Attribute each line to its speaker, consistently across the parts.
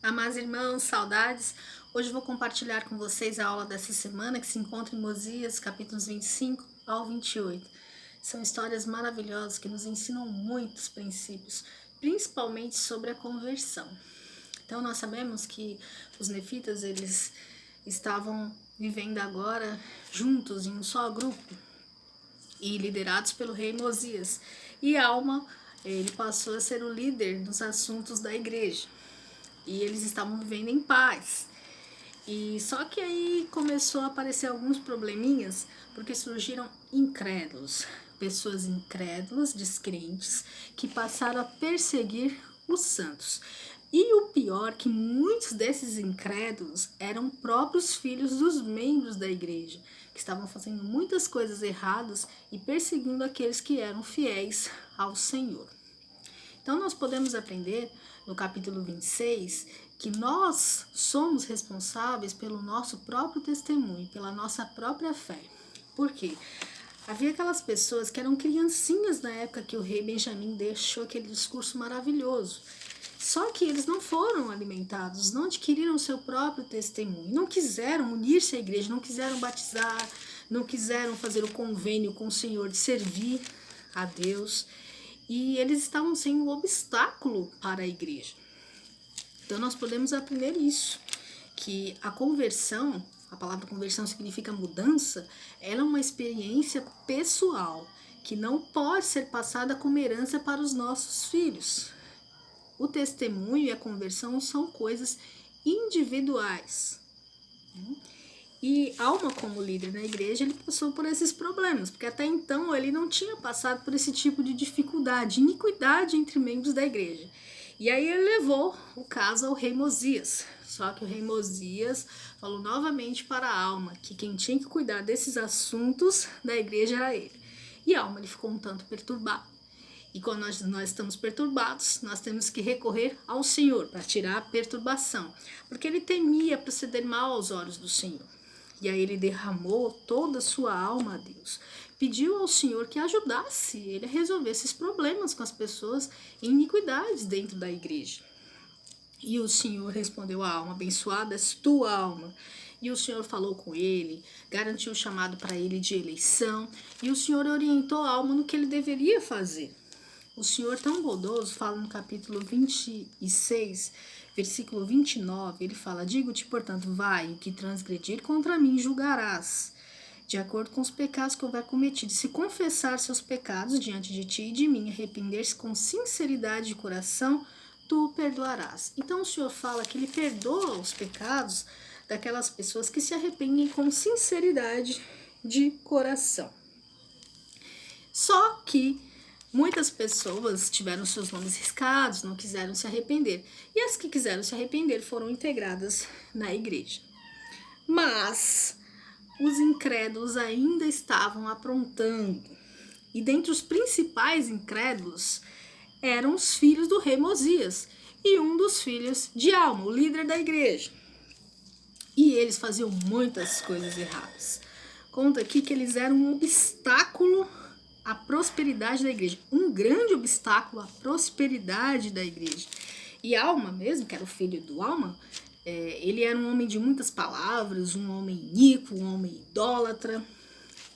Speaker 1: Amados irmãos, saudades. Hoje eu vou compartilhar com vocês a aula dessa semana que se encontra em Mosias, capítulos 25 ao 28. São histórias maravilhosas que nos ensinam muitos princípios, principalmente sobre a conversão. Então nós sabemos que os nefitas, eles estavam vivendo agora juntos em um só grupo e liderados pelo rei Mosias. E Alma, ele passou a ser o líder nos assuntos da igreja. E eles estavam vivendo em paz. E só que aí começou a aparecer alguns probleminhas, porque surgiram incrédulos, pessoas incrédulas, descrentes, que passaram a perseguir os santos. E o pior, que muitos desses incrédulos eram próprios filhos dos membros da igreja, que estavam fazendo muitas coisas erradas e perseguindo aqueles que eram fiéis ao Senhor. Então nós podemos aprender no capítulo 26 que nós somos responsáveis pelo nosso próprio testemunho, pela nossa própria fé. Por quê? Havia aquelas pessoas que eram criancinhas na época que o rei Benjamim deixou aquele discurso maravilhoso. Só que eles não foram alimentados, não adquiriram o seu próprio testemunho, não quiseram unir-se à igreja, não quiseram batizar, não quiseram fazer o convênio com o Senhor de servir a Deus. E eles estavam sendo um obstáculo para a igreja. Então nós podemos aprender isso, que a conversão, a palavra conversão significa mudança, ela é uma experiência pessoal, que não pode ser passada como herança para os nossos filhos. O testemunho e a conversão são coisas individuais. E Alma, como líder na igreja, ele passou por esses problemas, porque até então ele não tinha passado por esse tipo de dificuldade, iniquidade entre membros da igreja. E aí ele levou o caso ao rei Mosias. Só que o rei Mosias falou novamente para Alma que quem tinha que cuidar desses assuntos da igreja era ele. E Alma, ele ficou um tanto perturbado. E quando nós estamos perturbados, nós temos que recorrer ao Senhor para tirar a perturbação, porque ele temia proceder mal aos olhos do Senhor. E aí ele derramou toda a sua alma a Deus. Pediu ao Senhor que ajudasse ele a resolver esses problemas com as pessoas em iniquidades dentro da igreja. E o Senhor respondeu à alma: abençoada és tua alma. E o Senhor falou com ele, garantiu o chamado para ele de eleição. E o Senhor orientou a alma no que ele deveria fazer. O Senhor tão bondoso fala no capítulo 26, versículo 29, ele fala: digo-te, portanto, vai, o que transgredir contra mim julgarás, de acordo com os pecados que houver cometido. Se confessar seus pecados diante de ti e de mim, arrepender-se com sinceridade de coração, tu o perdoarás. Então o Senhor fala que ele perdoa os pecados daquelas pessoas que se arrependem com sinceridade de coração. Só que muitas pessoas tiveram seus nomes riscados, não quiseram se arrepender. E as que quiseram se arrepender foram integradas na igreja. Mas os incrédulos ainda estavam aprontando. E dentre os principais incrédulos eram os filhos do rei Mosias e um dos filhos de Alma, o líder da igreja. E eles faziam muitas coisas erradas. Conta aqui que eles eram um obstáculo a prosperidade da igreja, um grande obstáculo à prosperidade da igreja. E Alma mesmo, que era o filho do Alma, ele era um homem de muitas palavras, um homem iníquo, um homem idólatra.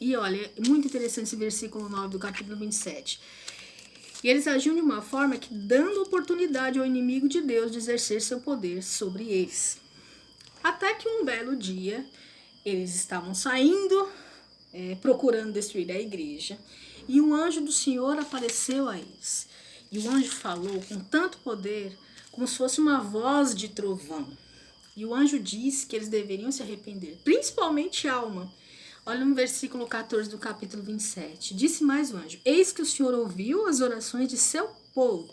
Speaker 1: E olha, é muito interessante esse versículo 9 do capítulo 27. E eles agiam de uma forma que dando oportunidade ao inimigo de Deus de exercer seu poder sobre eles. Até que um belo dia, eles estavam saindo, procurando destruir a igreja, e um anjo do Senhor apareceu a eles. E o anjo falou com tanto poder, como se fosse uma voz de trovão. E o anjo disse que eles deveriam se arrepender, principalmente Alma. Olha no versículo 14 do capítulo 27. Disse mais o anjo: eis que o Senhor ouviu as orações de seu povo,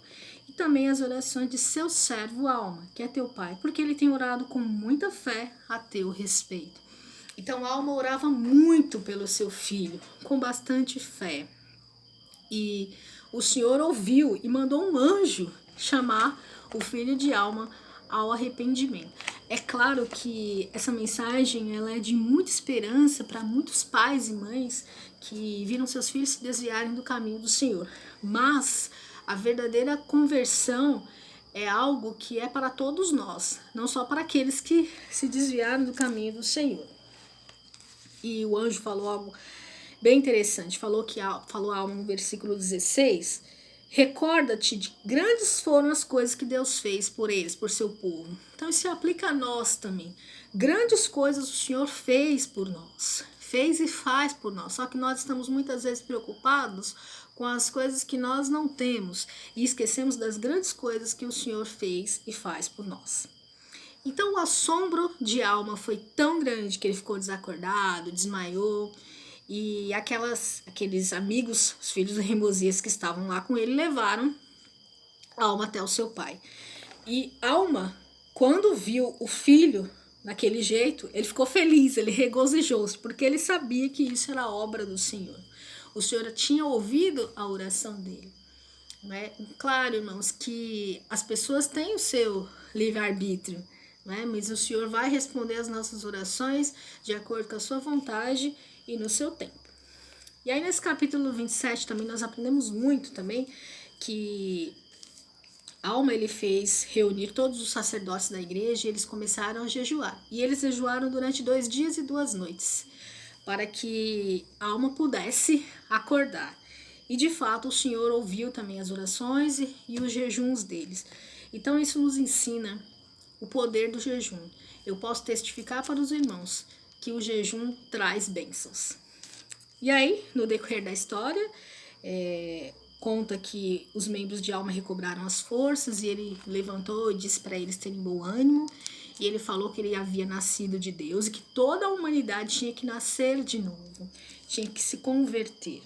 Speaker 1: e também as orações de seu servo Alma, que é teu pai, porque ele tem orado com muita fé a teu respeito. Então Alma orava muito pelo seu filho, com bastante fé. E o Senhor ouviu e mandou um anjo chamar o filho de Alma ao arrependimento. É claro que essa mensagem ela é de muita esperança para muitos pais e mães que viram seus filhos se desviarem do caminho do Senhor. Mas a verdadeira conversão é algo que é para todos nós, não só para aqueles que se desviaram do caminho do Senhor. E o anjo falou algo bem interessante, falou algo no versículo 16, recorda-te de grandes foram as coisas que Deus fez por eles, por seu povo. Então isso se aplica a nós também. Grandes coisas o Senhor fez por nós, fez e faz por nós, só que nós estamos muitas vezes preocupados com as coisas que nós não temos e esquecemos das grandes coisas que o Senhor fez e faz por nós. Então o assombro de Alma foi tão grande que ele ficou desacordado, desmaiou, e aqueles amigos, os filhos do rei Mosias que estavam lá com ele, levaram Alma até o seu pai. E Alma, quando viu o filho daquele jeito, ele ficou feliz, ele regozijou-se, porque ele sabia que isso era obra do Senhor. O Senhor tinha ouvido a oração dele. Né? Claro, irmãos, que as pessoas têm o seu livre-arbítrio, né? Mas o Senhor vai responder as nossas orações de acordo com a sua vontade e no seu tempo. E aí nesse capítulo 27 também nós aprendemos muito também que Alma ele fez reunir todos os sacerdotes da igreja e eles começaram a jejuar. E eles jejuaram durante 2 dias e 2 noites, para que Alma pudesse acordar. E de fato o Senhor ouviu também as orações e os jejuns deles. Então isso nos ensina o poder do jejum. Eu posso testificar para os irmãos que o jejum traz bênçãos. E aí, no decorrer da história, conta que os membros de Alma recobraram as forças e ele levantou e disse para eles terem bom ânimo. E ele falou que ele havia nascido de Deus e que toda a humanidade tinha que nascer de novo, tinha que se converter.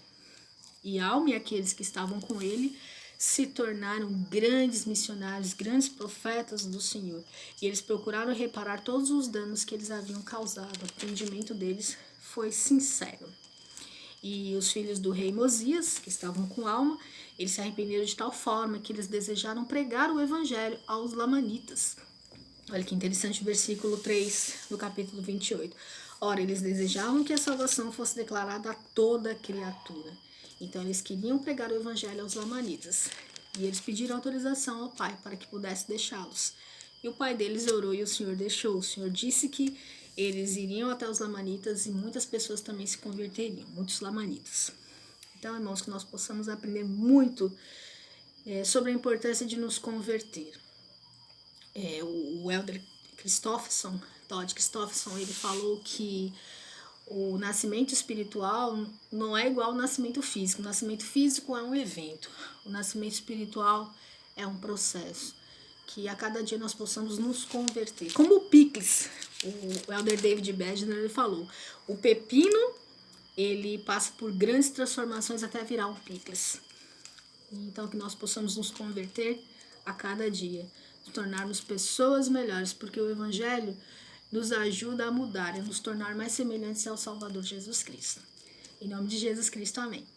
Speaker 1: E Alma e aqueles que estavam com ele se tornaram grandes missionários, grandes profetas do Senhor. E eles procuraram reparar todos os danos que eles haviam causado. O atendimento deles foi sincero. E os filhos do rei Mosias, que estavam com Alma, eles se arrependeram de tal forma que eles desejaram pregar o evangelho aos lamanitas. Olha que interessante o versículo 3 do capítulo 28. Ora, eles desejavam que a salvação fosse declarada a toda criatura. Então eles queriam pregar o evangelho aos lamanitas. E eles pediram autorização ao pai para que pudesse deixá-los. E o pai deles orou e o Senhor deixou. O Senhor disse que eles iriam até os lamanitas e muitas pessoas também se converteriam, muitos lamanitas. Então, irmãos, que nós possamos aprender muito sobre a importância de nos converter. O elder Christofferson, Todd Christofferson, ele falou que o nascimento espiritual não é igual ao nascimento físico. O nascimento físico é um evento. O nascimento espiritual é um processo. Que a cada dia nós possamos nos converter. Como o picles, o elder David Bednar, ele falou, o pepino, ele passa por grandes transformações até virar um picles. Então que nós possamos nos converter a cada dia, nos tornarmos pessoas melhores, porque o evangelho nos ajuda a mudar e nos tornar mais semelhantes ao Salvador Jesus Cristo. Em nome de Jesus Cristo, amém.